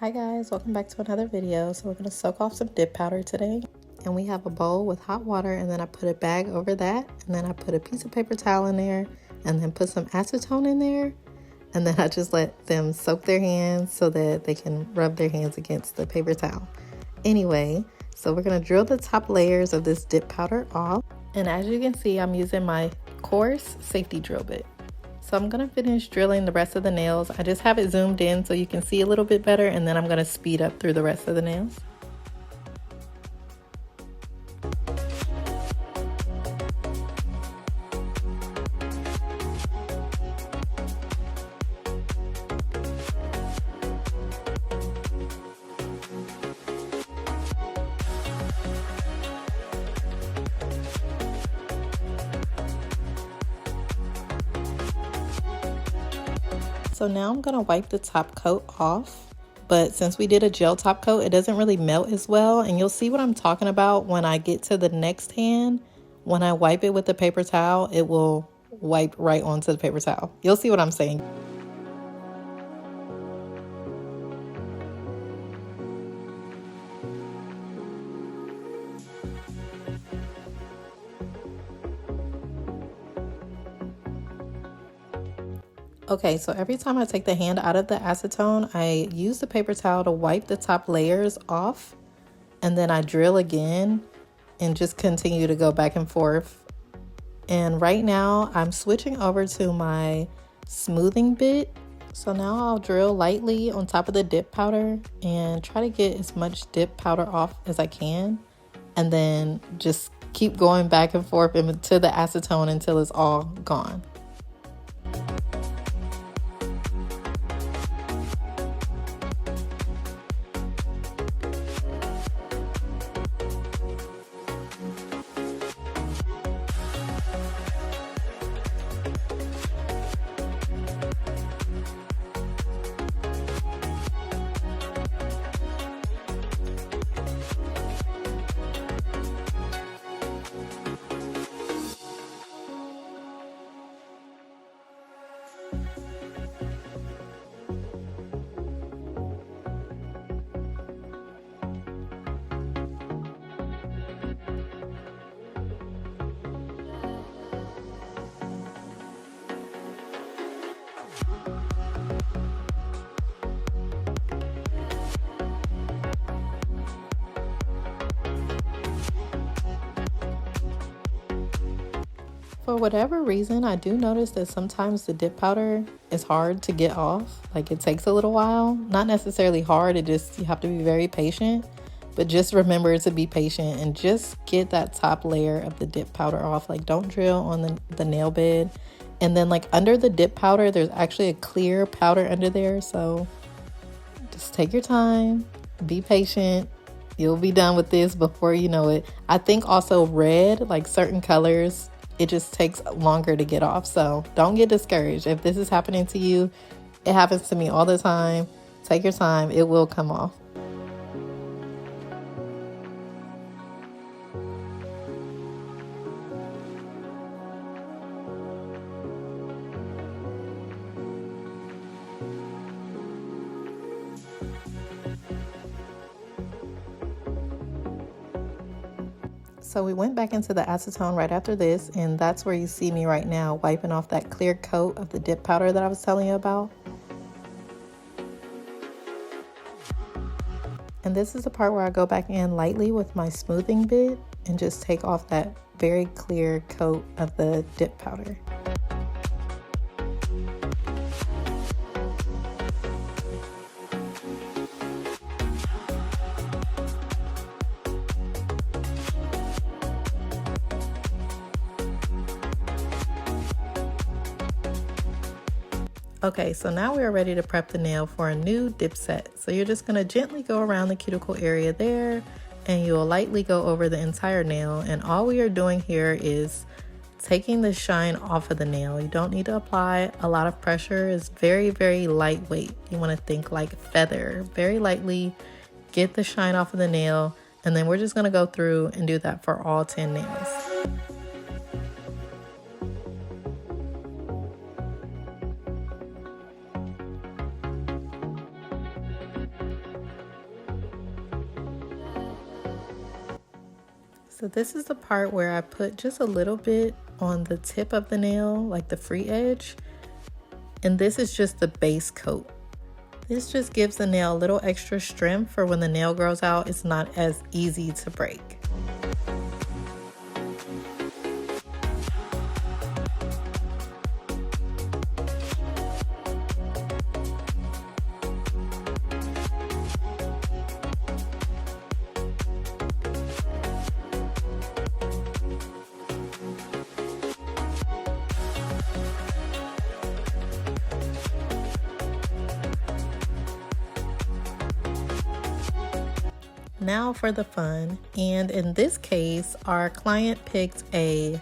Hi guys, welcome back to another video. So we're going to soak off some dip powder today. And we have a bowl with hot water, and then I put a bag over that, and then I put a piece of paper towel in there, and then put some acetone in there, and then I just let them soak their hands so that they can rub their hands against the paper towel. Anyway, so we're going to drill the top layers of this dip powder off, and as you can see, I'm using my coarse safety drill bit. So I'm going to finish drilling the rest of the nails. I just have it zoomed in so you can see a little bit better, and then I'm going to speed up through the rest of the nails. So now I'm going to wipe the top coat off, but since we did a gel top coat, it doesn't really melt as well, and you'll see what I'm talking about when I get to the next hand. When I wipe it with the paper towel, it will wipe right onto the paper towel. You'll see what I'm saying. Okay, so every time I take the hand out of the acetone, I use the paper towel to wipe the top layers off, and then I drill again and just continue to go back and forth. And right now I'm switching over to my smoothing bit. So now I'll drill lightly on top of the dip powder and try to get as much dip powder off as I can, and then just keep going back and forth into the acetone until it's all gone. For whatever reason, I do notice that sometimes the dip powder is hard to get off. Like, it takes a little while. Not necessarily hard, you have to be very patient. But just remember to be patient and just get that top layer of the dip powder off. Like, don't drill on the nail bed. And then, like, under the dip powder, there's actually a clear powder under there. So just take your time, be patient. You'll be done with this before you know it. I think also red, like certain colors, it just takes longer to get off. So don't get discouraged. If this is happening to you, it happens to me all the time. Take your time. It will come off. So we went back into the acetone right after this, and that's where you see me right now wiping off that clear coat of the dip powder that I was telling you about. And this is the part where I go back in lightly with my smoothing bit and just take off that very clear coat of the dip powder. Okay, so now we are ready to prep the nail for a new dip set. So you're just going to gently go around the cuticle area there, and you'll lightly go over the entire nail. And all we are doing here is taking the shine off of the nail. You don't need to apply a lot of pressure. It's very, very lightweight. You want to think like feather. Very lightly get the shine off of the nail, and then we're just going to go through and do that for all 10 nails. So this is the part where I put just a little bit on the tip of the nail, like the free edge. And this is just the base coat. This just gives the nail a little extra strength for when the nail grows out, it's not as easy to break. Now for the fun, and in this case our client picked a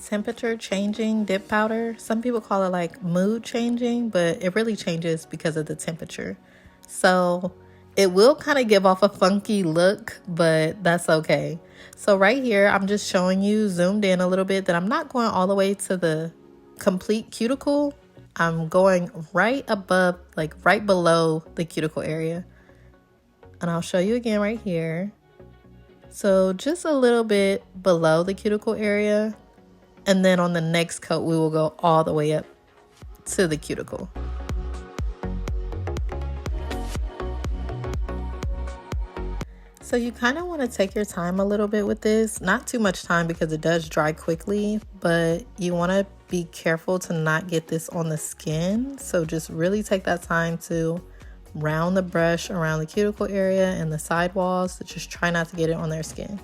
temperature changing dip powder. Some people call it like mood changing, but it really changes because of the temperature. So it will kind of give off a funky look, but that's okay. So right here I'm just showing you zoomed in a little bit that I'm not going all the way to the complete cuticle. I'm going right above, like right below the cuticle area. And I'll show you again right here. So just a little bit below the cuticle area. And then on the next coat, we will go all the way up to the cuticle. So you kind of want to take your time a little bit with this. Not too much time because it does dry quickly, but you want to be careful to not get this on the skin. So just really take that time to round the brush around the cuticle area and the side walls. So just try not to get it on their skin.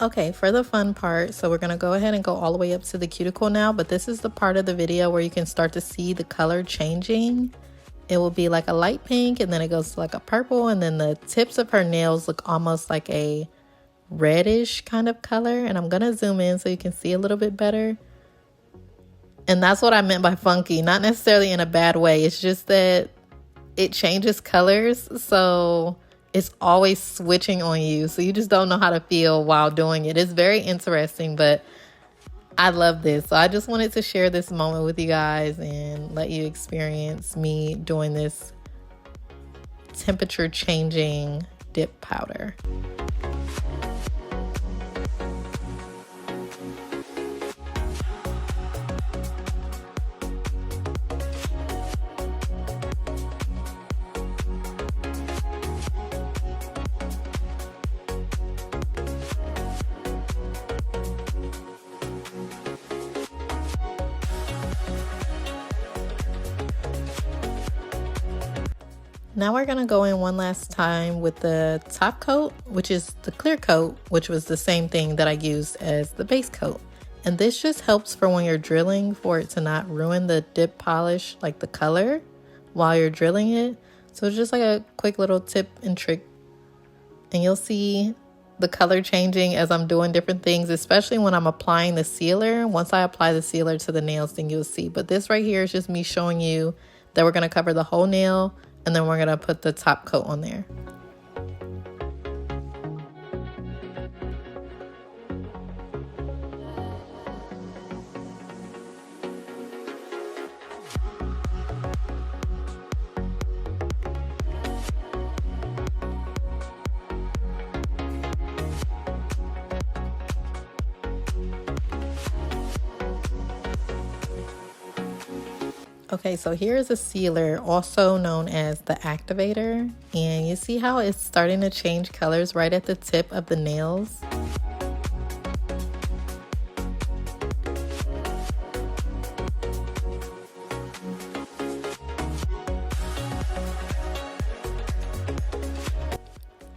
Okay, for the fun part, so we're gonna go ahead and go all the way up to the cuticle now, but this is the part of the video where you can start to see the color changing. It will be like a light pink, and then it goes to like a purple, and then the tips of her nails look almost like a reddish kind of color. And I'm gonna zoom in so you can see a little bit better. And that's what I meant by funky, not necessarily in a bad way. It's just that it changes colors, so it's always switching on you. So you just don't know how to feel while doing it. It's very interesting, but I love this. So I just wanted to share this moment with you guys and let you experience me doing this temperature changing dip powder. Now we're gonna go in one last time with the top coat, which is the clear coat, which was the same thing that I used as the base coat. And this just helps for when you're drilling, for it to not ruin the dip polish, like the color, while you're drilling it. So it's just like a quick little tip and trick. And you'll see the color changing as I'm doing different things, especially when I'm applying the sealer. Once I apply the sealer to the nails, then you'll see. But this right here is just me showing you that we're gonna cover the whole nail, and then we're gonna put the top coat on there. Okay, so here's a sealer, also known as the activator, and you see how it's starting to change colors right at the tip of the nails.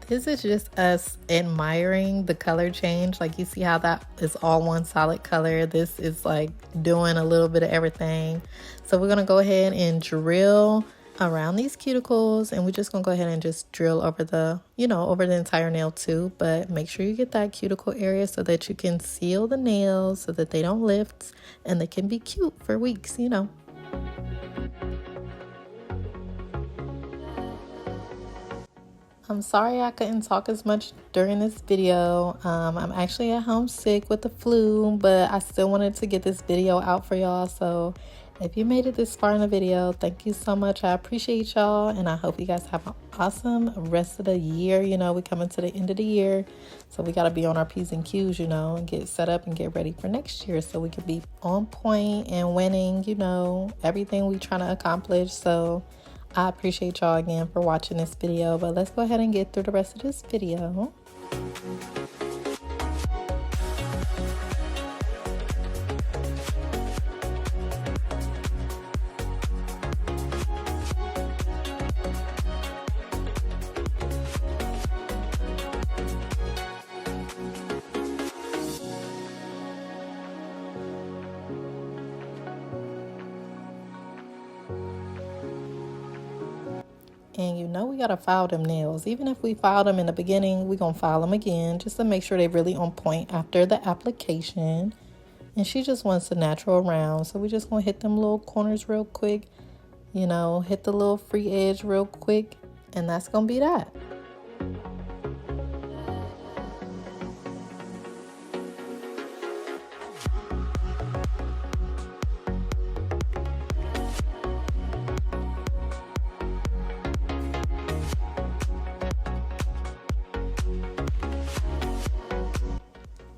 This is just us admiring the color change. Like, you see how that is all one solid color. This is like doing a little bit of everything. So we're gonna go ahead and drill around these cuticles, and we're just gonna go ahead and just drill over the, over the entire nail too. But make sure you get that cuticle area so that you can seal the nails so that they don't lift and they can be cute for weeks, I'm sorry I couldn't talk as much during this video. I'm actually at home sick with the flu, but I still wanted to get this video out for y'all. So if you made it this far in the video, thank you so much. I appreciate y'all, and I hope you guys have an awesome rest of the year. You know, we're coming to the end of the year, so we got to be on our P's and Q's, you know, and get set up and get ready for next year so we can be on point and winning, you know, everything we trying to accomplish. So I appreciate y'all again for watching this video, but let's go ahead and get through the rest of this video. And you know we gotta file them nails. Even if we filed them in the beginning, we gonna file them again just to make sure they really on point after the application. And she just wants a natural round, so we just gonna hit them little corners real quick, you know, hit the little free edge real quick, and that's gonna be that.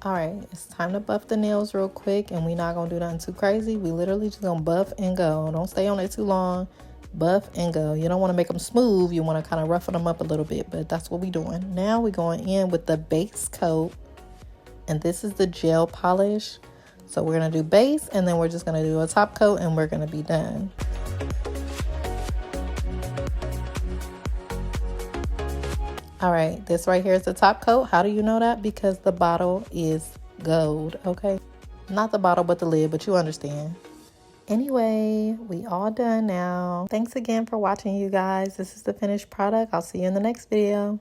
All right, it's time to buff the nails real quick, and we're not gonna do nothing too crazy. We literally just gonna buff and go. Don't stay on it too long. Buff and go. You don't want to make them smooth. You want to kind of roughen them up a little bit, but that's what we're doing. Now we're going in with the base coat, and this is the gel polish. So we're gonna do base, and then we're just gonna do a top coat, and we're gonna be done. All right, this right here is the top coat. How do you know that? Because the bottle is gold, okay? Not the bottle, but the lid, but you understand. Anyway, we all done now. Thanks again for watching, you guys. This is the finished product. I'll see you in the next video.